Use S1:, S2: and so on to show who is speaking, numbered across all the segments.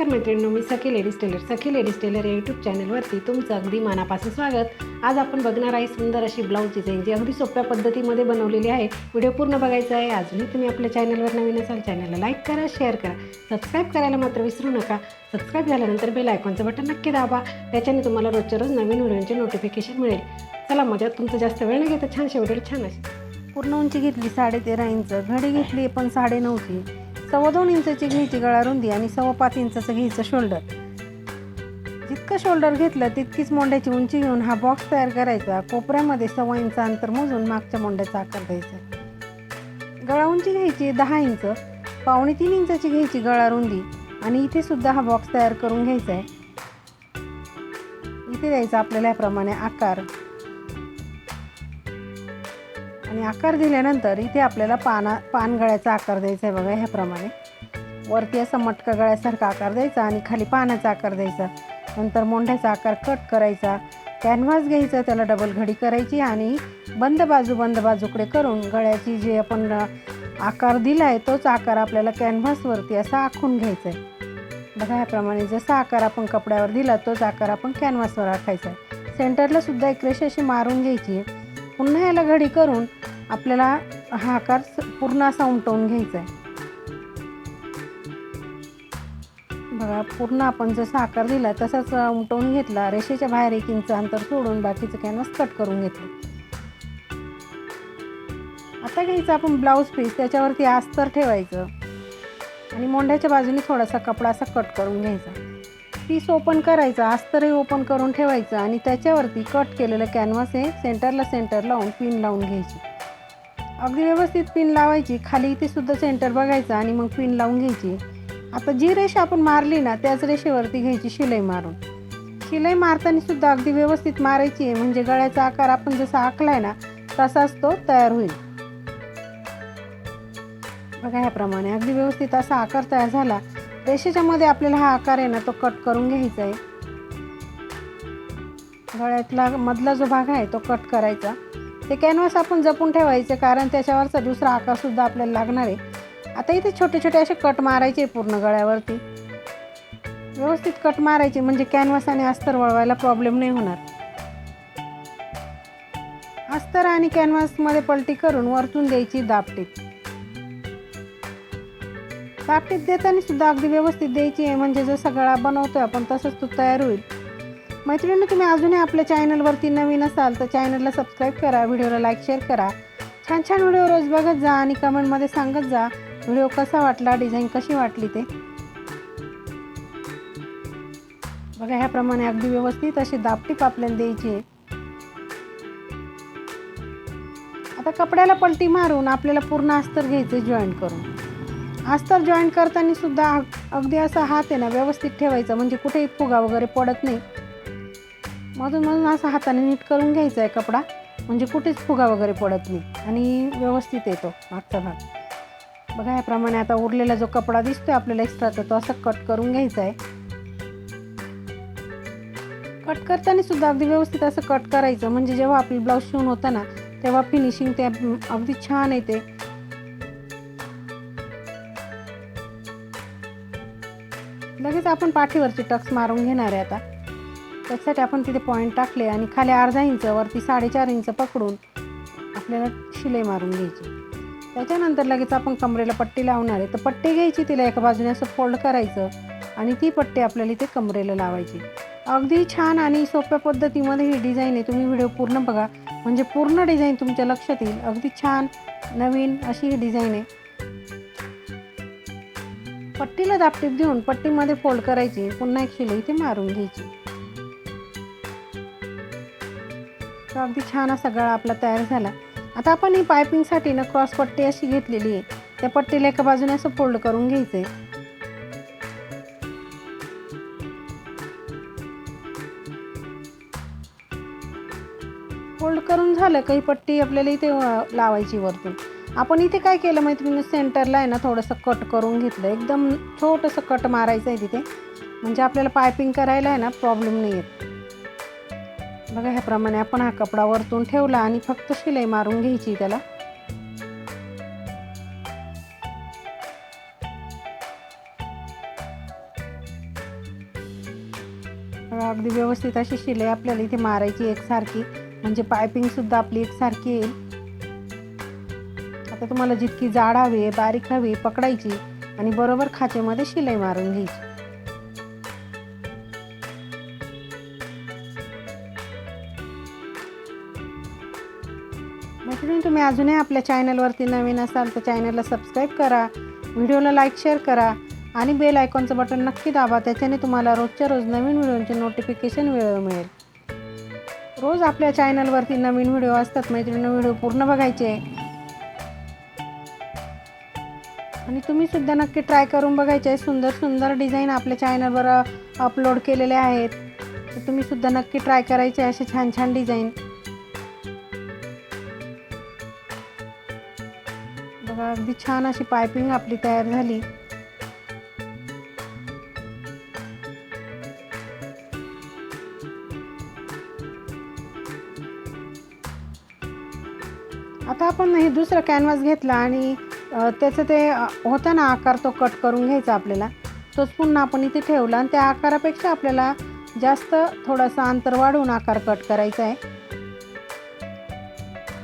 S1: नमस्कार मैत्रिणींनो, मी सखी ladies tailor या यूट्यूब चॅनलवरती तुमचं अगदी मनापासून स्वागत। आज आपण बघणार आहे सुंदर अशी ब्लाऊज डिझाईन जी अगदी सोप्या पद्धतीमध्ये बनवलेली आहे। व्हिडिओ पूर्ण बघायचा आहे। अजूनही तुम्ही आपल्या चॅनलवर नवीन असाल चॅनलला लाईक करा, शेअर करा, सबस्क्राईब करायला मात्र विसरू नका। सबस्क्राईब झाल्यानंतर बेल आयकॉनचं बटन नक्की दाबा, त्याच्याने तुम्हाला रोजच्या रोज नवीन व्हिडिओचे नोटिफिकेशन मिळेल। चला मजात तुमचं जास्त वेळ न घेता छानशा व्हिडिओ छान अशी
S2: पूर्ण उंची घेतली 13.5 इंच, घडी घेतली पण 9.5ची, 2.25 इंचाची घ्यायची गळा रुंदी आणि 5.25 इंचाचं घ्यायचं शोल्डर। जितकं शोल्डर घेतलं तितकीच मोंड्याची उंची घेऊन हा बॉक्स तयार करायचा। कोपऱ्यामध्ये 1.25 इंच अंतर मोजून मागच्या मोंड्याचा आकार द्यायचा। गळा उंची घ्यायची 10 इंच, 2.25 इंचाची घ्यायची गळा रुंदी आणि इथे सुद्धा हा बॉक्स तयार करून घ्यायचा आहे। इथे द्यायचा आपल्याला याप्रमाणे आकार आणि आकार दिल्यानंतर इथे आपल्याला पान गळ्याचा आकार द्यायचा आहे। बघा ह्याप्रमाणे वरती असा मटका गळ्यासारखा आकार द्यायचा आणि खाली पानाचा आकार द्यायचा। नंतर मोंढ्याचा आकार कट करायचा, कॅनव्हास घ्यायचा, त्याला डबल घडी करायची आणि बंद बाजूकडे करून गळ्याची जे आपण आकार दिला आहे तोच आकार आपल्याला कॅनव्हासवरती असा आखून घ्यायचा आहे। बघा ह्याप्रमाणे जसा आकार आपण कपड्यावर दिला तोच आकार आपण कॅनव्हासवर आखायचा आहे। सेंटरला सुद्धा एक रेषा अशी मारून घ्यायची आहे। पुन्हा याला घडी करून आपल्याला हा आकार पूर्ण असा उमटवून घ्यायचा आहे। बघा पूर्ण आपण जसा आकार दिला तसाच उमटवून घेतला। रेषेच्या बाहेर 1 इंच अंतर सोडून बाकीचं कॅनव्हास कट करून घेतलं। आता घ्यायचं आपण ब्लाऊज पीस, त्याच्यावरती अस्तर ठेवायचं आणि मोंढ्याच्या बाजूने थोडासा कपडा असा कट करून घ्यायचा। पीस ओपन करायचा, अस्तरही ओपन करून ठेवायचं आणि त्याच्यावरती कट केलेलं कॅनव्हास हे सेंटर लावून पिन लावून घ्यायची। अगदी व्यवस्थित पिन लावायची, खाली इथे सुद्धा सेंटर बघायचं आणि मग पिन लावून घ्यायची। आता जी रेषा आपण मारली ना त्याच रेषेवरती घ्यायची शिलाई मारून। शिलाई मारताना सुद्धा अगदी व्यवस्थित मारायची आहे, म्हणजे गळ्याचा आकार आपण जसा आखलाय ना तसाच तो तयार होईल। बघा ह्याप्रमाणे अगदी व्यवस्थित असा आकार तयार झाला। रेषेच्या मध्ये आपल्याला हा आकार आहे ना तो कट करून घ्यायचा आहे। गळ्यातला मधला जो भाग आहे तो कट करायचा। ते कॅनव्हास आपण जपून ठेवायचे, कारण त्याच्यावरचा दुसरा आकार सुद्धा आपल्याला लागणार आहे। आता इथे छोटे छोटे असे कट मारायचे पूर्ण गळ्यावरती, व्यवस्थित कट मारायचे, म्हणजे कॅनव्हास आणि अस्तर वळवायला प्रॉब्लेम नाही होणार। अस्तर आणि कॅनव्हास मध्ये पलटी करून वरतून द्यायची दाबटीप। दाबटीप देताना सुद्धा अगदी व्यवस्थित द्यायची आहे, म्हणजे जसा गळा बनवतोय आपण तसंच तो तयार होईल। मैत्रिणींनो, तुम्ही अजूनही आपल्या चॅनलवरती नवीन असाल तर चॅनलला सबस्क्राईब करा, व्हिडिओला लाईक शेअर करा। छान छान व्हिडिओ रोज बघत जा आणि कमेंटमध्ये सांगत जा व्हिडिओ कसा वाटला, डिझाईन कशी वाटली ते। बघा ह्याप्रमाणे अगदी व्यवस्थित अशी दाबटीप आपल्याला द्यायची आहे। आता कपड्याला पलटी मारून आपल्याला पूर्ण अस्तर घ्यायचं जॉईंट करून। अस्तर जॉईंट करताना सुद्धा अगदी असा हात आहे ना व्यवस्थित ठेवायचा, म्हणजे कुठेही फुगा वगैरे पडत नाही। मधून असा हाताने नीट करून घ्यायचा आहे कपडा, म्हणजे कुठेच फुगा वगैरे पडत नाही आणि व्यवस्थित येतो मागचा भाग। बघा याप्रमाणे आता उरलेला जो कपडा दिसतोय आपल्याला एक्स्ट्राचा तो असा कट करून घ्यायचा आहे। कट करताना सुद्धा अगदी व्यवस्थित असं कट करायचं, म्हणजे जेव्हा आपली ब्लाऊज शिवून होतं ना तेव्हा फिनिशिंग ते अगदी छान येते। लगेच आपण पाठीवरची टक्स मारून घेणार आहे। आता त्यासाठी आपण तिथे पॉईंट टाकले आणि खाली अर्धा इंच वरती 4.5 इंच पकडून आपल्याला शिलाई मारून घ्यायची। त्याच्यानंतर लगेच आपण कमरेला पट्टी लावणार आहे, तर पट्टी घ्यायची, तिला एका बाजूने असं फोल्ड करायचं आणि ती पट्टी आपल्याला इथे कमरेला लावायची। अगदी छान आणि सोप्या पद्धतीमध्ये ही डिझाईन आहे। तुम्ही व्हिडिओ पूर्ण बघा, म्हणजे पूर्ण डिझाईन तुमच्या लक्षात येईल। अगदी छान नवीन अशी ही डिझाईन आहे। पट्टीला दाबटीप देऊन पट्टीमध्ये फोल्ड करायची, पुन्हा एक शिलाई इथे मारून घ्यायची। तर अगदी छान असा गळा आपला तयार झाला। आता आपण ही पायपिंगसाठी ना क्रॉस पट्टी अशी घेतलेली आहे, त्या पट्टीला एका बाजूने असं फोल्ड करून घ्यायचंय। फोल्ड करून झालं काही पट्टी आपल्याला इथे लावायची वरतून। आपण इथे काय केलं मैत्रिणी, सेंटरला आहे ना थोडंसं कट करून घेतलं, एकदम छोटंसं कट मारायचं आहे तिथे, म्हणजे आपल्याला पायपिंग करायला आहे ना प्रॉब्लेम नाही येत। बघा ह्याप्रमाणे आपण हा कपडा वरतून ठेवला आणि फक्त शिलाई मारून घ्यायची त्याला। अगदी व्यवस्थित अशी शिलाई आपल्याला इथे मारायची एकसारखी, म्हणजे पायपिंगसुद्धा आपली एकसारखी येईल. आता तुम्हाला जितकी जाड हवी आहे, बारीक हवी, पकडायची आणि बरोबर खाचेमध्ये शिलाई मारून घ्यायची. मैत्रिणी, तुम्ही अजूनही आपल्या चॅनलवरती नवीन असाल तर चॅनलला सबस्क्राईब करा, व्हिडिओला लाईक शेअर करा आणि बेल आयकॉनचं बटन नक्की दाबा. त्याच्याने तुम्हाला रोजच्या रोज नवीन व्हिडिओचे नोटिफिकेशन मिळेल. रोज आपल्या चॅनलवरती नवीन व्हिडिओ असतात मैत्रिणी, व्हिडिओ पूर्ण बघायचे आणि तुम्ही सुद्धा नक्की ट्राय करून बघायचे. सुंदर सुंदर डिझाईन आपल्या चॅनलवर अपलोड केलेले आहेत, तर तुम्ही सुद्धा नक्की ट्राय करायचे असे छान छान डिझाईन. बघा, अगदी छान अशी पायपिंग आपली तयार झाली. आता आपण हे दुसरा कॅनव्हास घेतला आणि त्याचं ते होता ना आकार, तो कट करून घ्यायचा आपल्याला. तोच पुन्हा आपण इथे ठेवला आणि त्या आकारापेक्षा आपल्याला जास्त थोडंसं अंतर वाढवून आकार कट करायचा आहे.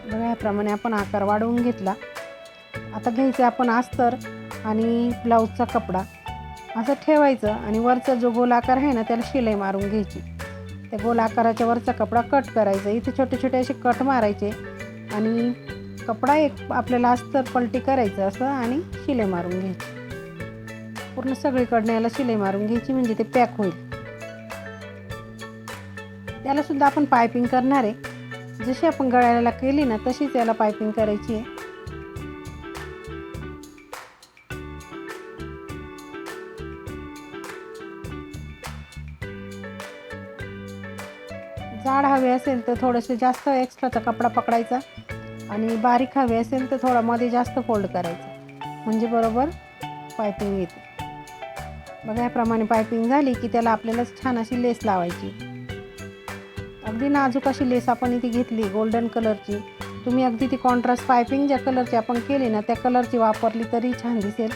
S2: बघा, याप्रमाणे आपण आकार वाढवून घेतला. आता घ्यायचं आपण अस्तर आणि ब्लाऊजचा कपडा असं ठेवायचं आणि वरचा जो गोल आकार आहे ना त्याला शिलाई मारून घ्यायची. त्या गोल आकाराच्या वरचा कपडा कट करायचा. इथे छोटे छोटे असे कट मारायचे आणि कपडा एक आपल्याला अस्तर पलटी करायचं असं आणि शिलाई मारून घ्यायची. पूर्ण सगळीकडनं याला शिलाई मारून घ्यायची, म्हणजे ते पॅक होईल. त्याला सुद्धा आपण पायपिंग करणार आहे. जशी आपण गळ्याला केली ना तशीच याला पायपिंग करायची आहे. जाड हवे असेल तर थोडंसं जास्त एक्स्ट्राचा कपडा पकडायचा आणि बारीक हवे असेल तर थोडा मध्ये जास्त फोल्ड करायचं, म्हणजे बरोबर पायपिंग येते. बघा, याप्रमाणे पायपिंग झाली की त्याला आपल्याला छान अशी लेस लावायची. अगदी नाजूक अशी लेस आपण इथे घेतली गोल्डन कलरची. तुम्ही अगदी ती कॉन्ट्रास्ट पायपिंग ज्या कलरची आपण केली ना त्या कलरची वापरली तरी छान दिसेल,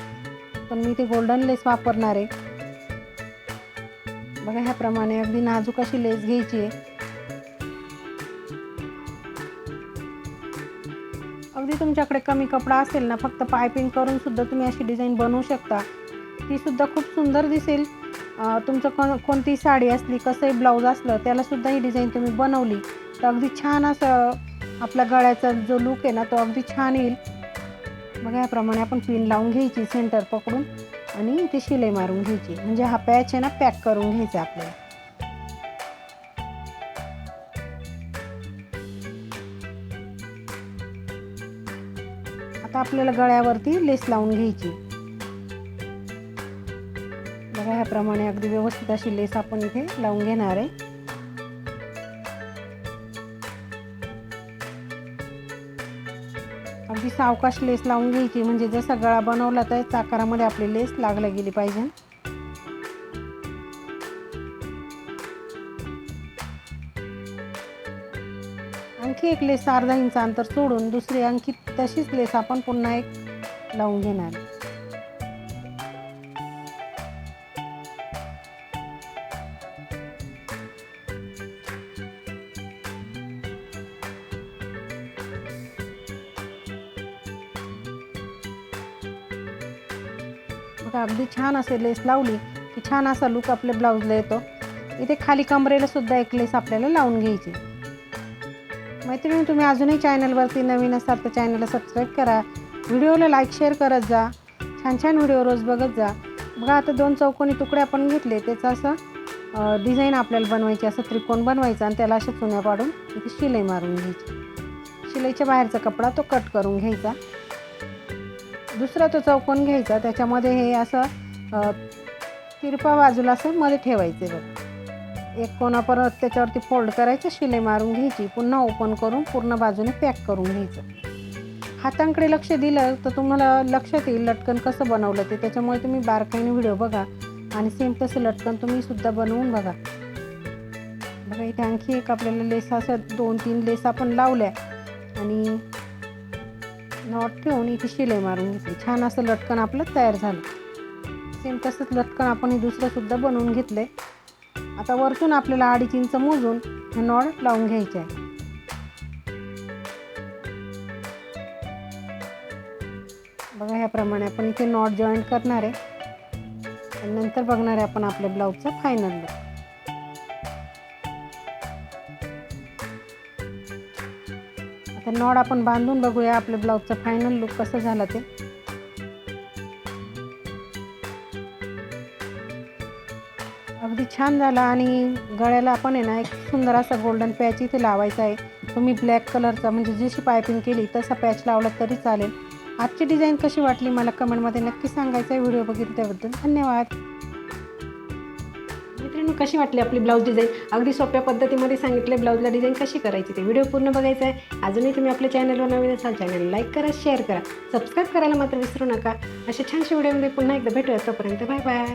S2: पण मी ते गोल्डन लेस वापरणार आहे. बघा, ह्याप्रमाणे अगदी नाजूक अशी लेस घ्यायची आहे. अगदी तुमच्याकडे कमी कपडा असेल ना, फक्त पायपिंग करून सुद्धा तुम्ही अशी डिझाईन बनवू शकता. ती सुद्धा खूप सुंदर दिसेल. तुमचं कोणती साडी असली, कसंही ब्लाऊज असलं, त्यालासुद्धा ही डिझाईन तुम्ही बनवली तर अगदी छान असं आपल्या गळ्याचा जो लूक आहे ना तो अगदी छान येईल. बघा, याप्रमाणे आपण पिन लावून घ्यायची सेंटर पकडून आणि ती शिलाई मारून घ्यायची, म्हणजे हा पॅच आहे ना पॅक करून घ्यायचा आपल्याला. आता आपल्याला गळ्यावरती लेस लावून घ्यायची. बघा, ह्याप्रमाणे अगदी व्यवस्थित अशी लेस आपण इथे लावून घेणार आहे. अगदी सावकाश लेस लावून घ्यायची, म्हणजे जसा गळा बनवला त्याच आकारामध्ये आपली लेस लागला गेली पाहिजे. आणखी एक लेस अर्धा इंच अंतर सोडून दुसरी आणखी तशीच लेस आपण पुन्हा एक लावून घेणार. बघा, अगदी छान असे लेस लावली की छान असा लुक आपल्या ब्लाऊजला येतो. इथे खाली कमरेला सुद्धा एक लेस आपल्याला लावून घ्यायची. मैत्रिणी, तुम्ही अजूनही चॅनलवरती नवीन असाल तर चॅनलला सबस्क्राईब करा, व्हिडिओला लाईक शेअर करत जा, छान छान व्हिडिओ रोज बघत जा. बघा, आता 2 चौकोनी तुकडे आपण घेतले, त्याचं असं डिझाईन आपल्याला बनवायची. असं त्रिकोण बनवायचा आणि त्याला अशा चुन्या पाडून इथे शिलाई मारून घ्यायची. शिलाईच्या बाहेरचा कपडा तो कट करून घ्यायचा. दुसरा तो चौकोन घ्यायचा, त्याच्यामध्ये हे असं तिरपा बाजूला असं मध्ये ठेवायचे. बघा, एक कोणा परत त्याच्यावरती फोल्ड करायचं, शिलाई मारून घ्यायची, पुन्हा ओपन करून पूर्ण बाजूने पॅक करून घ्यायचं. हातांकडे लक्ष दिलं तर तुम्हाला लक्षात येईल लटकन कसं बनवलं ते. त्याच्यामुळे तुम्ही बारकाईने व्हिडिओ बघा आणि सेम तसं लटकन तुम्ही सुद्धा बनवून बघा. बघा, इथे आणखी एक आपल्याला लेस असं 2-3 लेस आपण लावल्या आणि नॉट ठेवून इथे शिलाई मारून घेतली. छान असं लटकन आपलं तयार झालं. सेम तसंच लटकन आपण हे दुसरं सुद्धा बनवून घेतलंय. आता वरतून आपल्याला 2.5 इंच मोजून हे नॉट लावून घ्यायचे आहे. बघा ह्याप्रमाणे आपण इथे नॉट जॉईंट करणार आहे आणि नंतर बघणार आहे आपण आपल्या ब्लाऊजचा फायनल लुक. आता नॉट आपण बांधून बघूया आपल्या ब्लाऊजचा फायनल लुक कसं झाला ते. अगदी छान झाला आणि गळ्याला आपण आहे ना एक सुंदर असा गोल्डन पॅच इथे लावायचा आहे. तुम्ही ब्लॅक कलरचा म्हणजे जशी पायपिंग केली तसा पॅच लावला तरी चालेल. आजची डिझाईन कशी वाटली मला कमेंटमध्ये नक्की सांगायचं आहे. व्हिडिओ बघितला त्याबद्दल धन्यवाद.
S1: मित्रांनो, कशी वाटली आपली ब्लाऊज डिझाईन? अगदी सोप्या पद्धतीमध्ये सांगितले ब्लाऊजला डिझाईन कशी करायची ते. व्हिडिओ पूर्ण बघायचा आहे. अजूनही तुम्ही आपल्या चॅनलवर नवीन असाल चॅनल लाईक करा, शेअर करा, सबस्क्राईब करायला मात्र विसरू नका. अशा छानशा व्हिडिओमध्ये पुन्हा एकदा भेटूया. तोपर्यंत बाय बाय.